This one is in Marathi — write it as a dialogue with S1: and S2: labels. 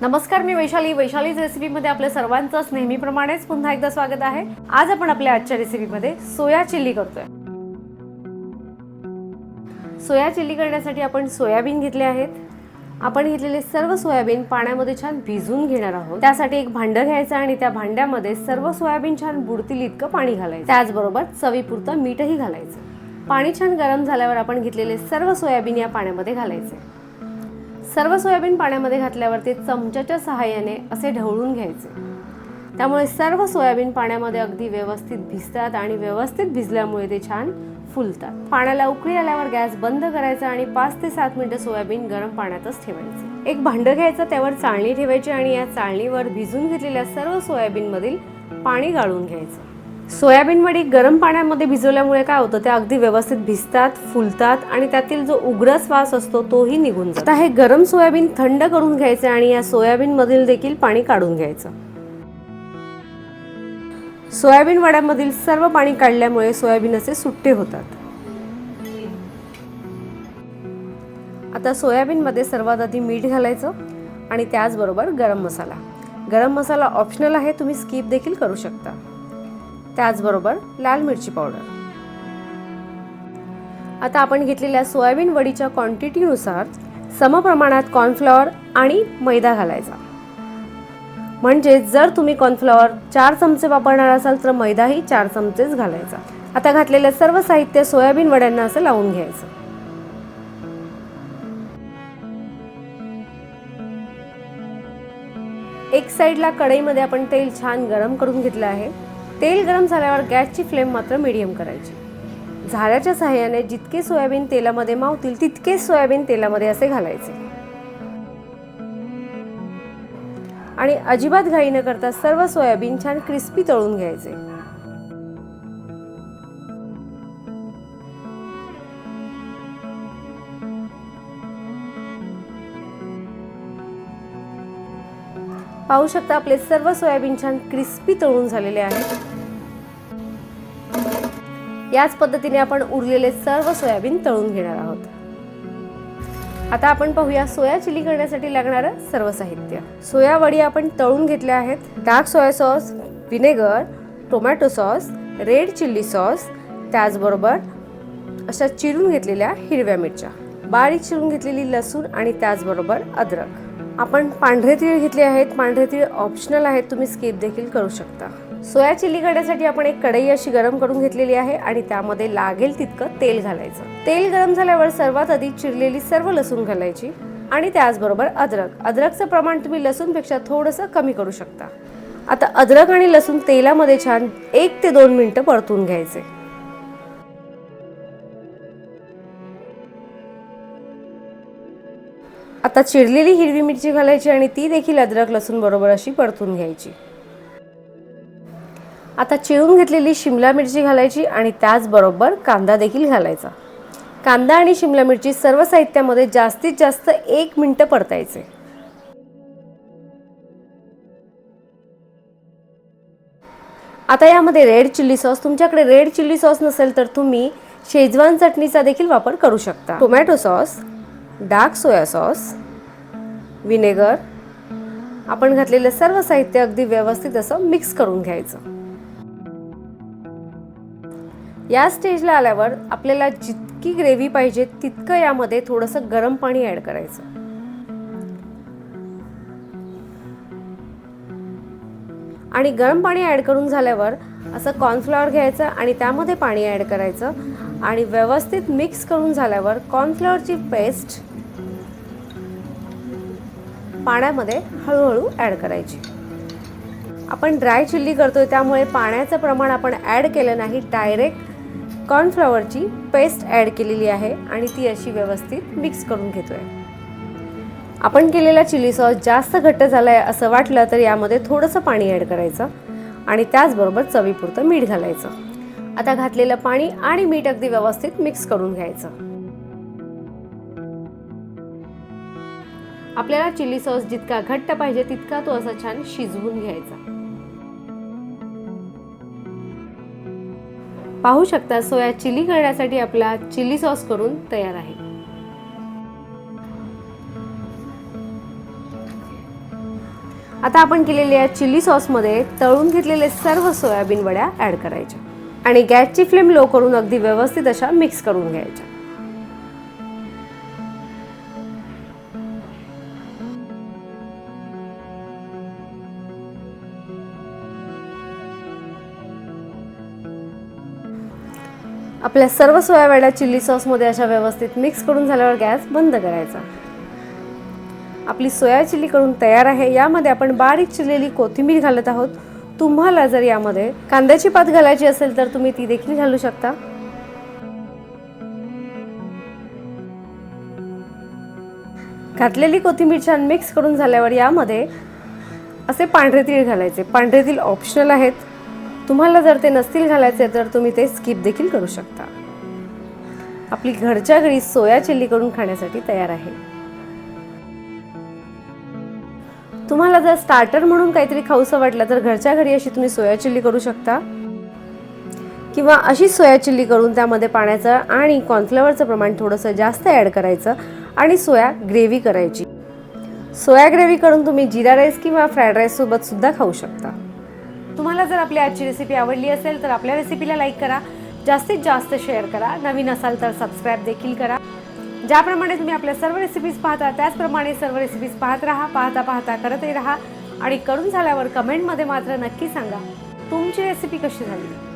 S1: नमस्कार, मी वैशालीज रेसिपीमध्ये आपल्या सर्वांचंच नेहमीप्रमाणेच पुन्हा एकदा स्वागत आहे। आज आपण आपल्या आजच्या रेसिपीमध्ये सोया चिल्ली करतोय। सोया चिल्ली करण्यासाठी आपण सोयाबीन घेतले आहेत। आपण घेतलेले सर्व सोयाबीन पाण्यामध्ये छान भिजवून घेणार आहोत। त्यासाठी एक भांडं घ्यायचं आणि त्या भांड्यामध्ये सर्व सोयाबीन छान बुडतील इतकं पाणी घालायचं। त्याचबरोबर चवीपुरतं मीठही घालायचं। पाणी छान गरम झाल्यावर आपण घेतलेले सर्व सोयाबीन या पाण्यामध्ये घालायचे। सर्व सोयाबीन पाण्यामध्ये घातल्यावर ते चमच्याच्या सहाय्याने असे ढवळून घ्यायचे। त्यामुळे सर्व सोयाबीन पाण्यामध्ये अगदी व्यवस्थित भिजतात आणि व्यवस्थित भिजल्यामुळे ते छान फुलतात। पाण्याला उकळी आल्यावर गॅस बंद करायचा आणि 5 ते 7 मिनिटे सोयाबीन गरम पाण्यातच ठेवायचे। एक भांडं घ्यायचं, त्यावर चाळणी ठेवायची आणि या चाळणीवर भिजून घेतलेल्या सर्व सोयाबीन मधील पाणी गाळून घ्यायचं। सोयाबीन वडी गरम पाण्यामध्ये भिजवल्यामुळे काय होतं, ते अगदी व्यवस्थित भिजतात, फुलतात आणि त्यातील जो उग्र श्वास असतो तोही निघून जातो। आता हे गरम सोयाबीन थंड करून घ्यायचे आणि या सोयाबीन मधील देखील पाणी काढून घ्यायचं। सोयाबीन वड्यामधील सर्व पाणी काढल्यामुळे सोयाबीन असे सुट्टे होतात। आता सोयाबीन मध्ये सर्वात आधी मीठ घालायचं आणि त्याचबरोबर गरम मसाला। गरम मसाला ऑप्शनल आहे, तुम्ही स्किप देखील करू शकता। त्याचबरोबर लाल मिरची पावडर। आता आपण घेतलेल्या सोयाबीन वडीच्या क्वांटिटीनुसार समप्रमाणात कॉर्नफ्लॉवर आणि मैदा घालायचा। म्हणजे जर तुम्ही कॉर्नफ्लॉवर 4 चमचे वापरणार असाल तर मैदाही 4 चमचेच घालायचा। आता घातलेले सर्व साहित्य सोयाबीन वड्यांना असं लावून घ्यायचं। एक साइडला कढईमध्ये आपण तेल छान गरम करून घेतलं आहे। तेल गरम झाल्यावर गॅसची फ्लेम मात्र मीडियम करायची। झाऱ्याच्या सहाय्याने जितके सोयाबीन तेलामध्ये मावतील तितके सोयाबीन तेलामध्ये असे घालायचे आणि अजिबात घाई न करता सर्व सोयाबीन छान क्रिस्पी तळून घ्यायचे। पाहू शकता आपले सर्व सोयाबीन छान क्रिस्पी तळून झालेले आहेत। याच पद्धतीने आपण उरलेले सर्व सोयाबीन तळून घेणार आहोत। आता आपण पाहूया सोया चिली करण्यासाठी लागणारं सर्व साहित्य। सोया वडी आपण तळून घेतल्या आहेत। Dark soya sauce, vinegar, tomato sauce, red chilli sauce, त्याचबरोबर अशा चिरून घेतलेल्या हिरव्या मिरच्या, बारीक चिरून घेतलेली लसूण आणि त्याचबरोबर अद्रक। आपण पांढरे तीळ घेतले आहेत। पांढरे तीळ ऑप्शनल आहेत, तुम्ही स्किप देखील करू शकता। सोया चिल्ली करण्यासाठी आपण एक कढई अशी गरम करून घेतलेली आहे आणि त्यामध्ये लागेल तितकं तेल घालायचं। तेल गरम झाल्यावर सर्वात आधी चिरलेली सर्व लसूण घालायची आणि त्याचबरोबर अद्रकचं प्रमाण तुम्ही लसूणपेक्षा थोडंसं कमी करू शकता। आता अद्रक आणि लसूण तेलामध्ये छान 1 ते 2 मिनिटं परतून घ्यायचे। आता चिरलेली हिरवी मिरची घालायची आणि ती देखील अद्रक लसूण बरोबर अशी परतून घ्यायची। आता चिरून घेतलेली शिमला मिरची घालायची आणि त्याचबरोबर कांदा देखील घालायचा। कांदा आणि शिमला मिरची सर्व साहित्यामध्ये जास्तीत जास्त 1 मिनिट परतायचे। आता यामध्ये रेड चिल्ली सॉस, तुमच्याकडे रेड चिल्ली सॉस नसेल तर तुम्ही शेजवान चटणीचा देखील वापर करू शकता। Tomato sauce, dark soya sauce, vinegar, आपण घातलेले सर्व साहित्य अगदी व्यवस्थित असं मिक्स करून घ्यायचं। या स्टेजला आल्यावर आपल्याला जितकी ग्रेव्ही पाहिजे तितकं यामध्ये थोडंसं गरम पाणी ऍड करायचं आणि गरम पाणी ऍड करून झाल्यावर असं कॉर्नफ्लॉवर घ्यायचं आणि त्यामध्ये पाणी ऍड करायचं आणि व्यवस्थित मिक्स करून झाल्यावर कॉर्नफ्लॉवरची पेस्ट पाण्यामध्ये हळूहळू ऍड करायची। आपण ड्राय चिल्ली करतोय त्यामुळे पाण्याचं प्रमाण आपण ऍड केलं नाही, डायरेक्ट कॉर्नफ्लॉवरची पेस्ट ऍड केलेली आहे आणि ती अशी व्यवस्थित मिक्स करून घेतोय। आपण केलेला चिली सॉस जास्त घट्ट झालाय असं वाटलं तर यामध्ये थोडंसं पाणी ऍड करायचं आणि त्याचबरोबर चवीपुरतं मीठ घालायचं। आता घातलेलं पाणी आणि मीठ अगदी व्यवस्थित मिक्स करून घ्यायचं। आपल्याला चिली सॉस जितका घट्ट पाहिजे तितका तो असा छान शिजवून घ्यायचा। पाहू शकता सोया चिली करण्यासाठी आपला चिली सॉस करून तयार आहे। आता आपण केलेल्या या चिली सॉसमध्ये तळून घेतलेले सर्व सोयाबीन वड्या ॲड करायच्या आणि गॅसची फ्लेम लो करून अगदी व्यवस्थित अशा मिक्स करून घ्यायच्या. आपल्या सर्व सोया वड्या चिली सॉसमध्ये अशा व्यवस्थित मिक्स करून झाल्यावर गॅस बंद करायचा. आपली सोया चिली करून तयार आहे. यामध्ये आपण बारीक चिरलेली कोथिंबीर घालत आहोत. तुम्हाला जर यामध्ये कांद्याची पात घालायची असेल तर तुम्ही ती देखील घालू शकता. घातलेली कोथिंबीर छान मिक्स करून झाल्यावर यामध्ये असे पांढरे तीळ घालायचे. पांढरे तीळ ऑप्शनल आहेत. तुम्हाला जर ते नसतील घालायचे तर तुम्ही ते स्किप देखील करू शकता. आपली घरच्या घरी सोया चिली करून खाण्यासाठी तयार आहे. तुम्हाला जर स्टार्टर म्हणून काहीतरी खाऊसं वाटलं तर घरच्या घरी अशी तुम्ही सोया चिली करू शकता किंवा अशी सोया चिली करून त्यामध्ये पाण्याचं आणि कॉर्नफ्लॉवरचं प्रमाण थोडंसं जास्त ॲड करायचं आणि सोया ग्रेव्ही करायची. सोया ग्रेव्ही करून तुम्ही जिरा राईस किंवा फ्राईड राईस सोबत सुद्धा खाऊ शकता. तुम्हाला जर आपली आजची रेसिपी आवडली असेल तर आपल्या रेसिपीला लाईक करा, जास्तीत जास्त शेअर करा, नवीन असाल तर सबस्क्राईब देखील करा. ज्याप्रमाणे तुम्ही आपल्या सर्व रेसिपीज पाहता त्याचप्रमाणे सर्व रेसिपीज पाहत राहा. पाहता करतही राहा आणि करून झाल्यावर कमेंटमध्ये मात्र नक्की सांगा तुमची रेसिपी कशी झाली.